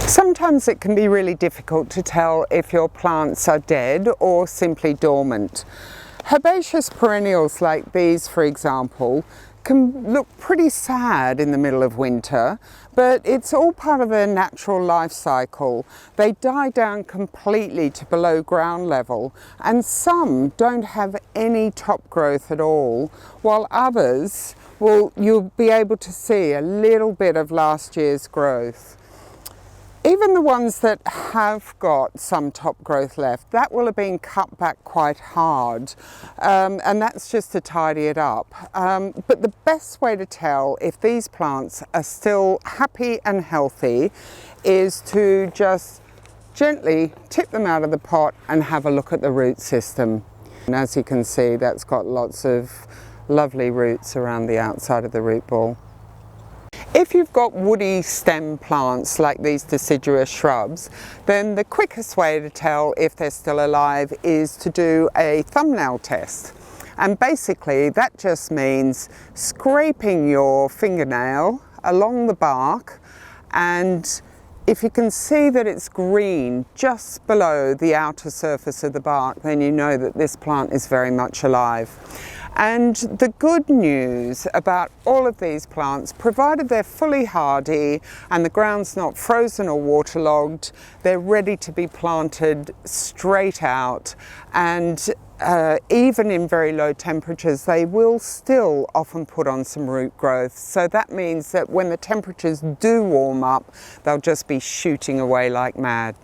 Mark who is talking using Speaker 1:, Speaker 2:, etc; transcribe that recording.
Speaker 1: Sometimes it can be really difficult to tell if your plants are dead or simply dormant. Herbaceous perennials like these, for example, can look pretty sad in the middle of winter, but it's all part of their natural life cycle. They die down completely to below ground level, and some don't have any top growth at all, while others, you'll be able to see a little bit of last year's growth. Even the ones that have got some top growth left, that will have been cut back quite hard, and that's just to tidy it up. But the best way to tell if these plants are still happy and healthy is to just gently tip them out of the pot and have a look at the root system. And as you can see, that's got lots of lovely roots around the outside of the root ball. If you've got woody stem plants like these deciduous shrubs, then the quickest way to tell if they're still alive is to do a thumbnail test. And basically that just means scraping your fingernail along the bark, and if you can see that it's green just below the outer surface of the bark, then you know that this plant is very much alive. And the good news about all of these plants, provided they're fully hardy and the ground's not frozen or waterlogged, they're ready to be planted straight out, and even in very low temperatures they will still often put on some root growth. So that means that when the temperatures do warm up, they'll just be shooting away like mad.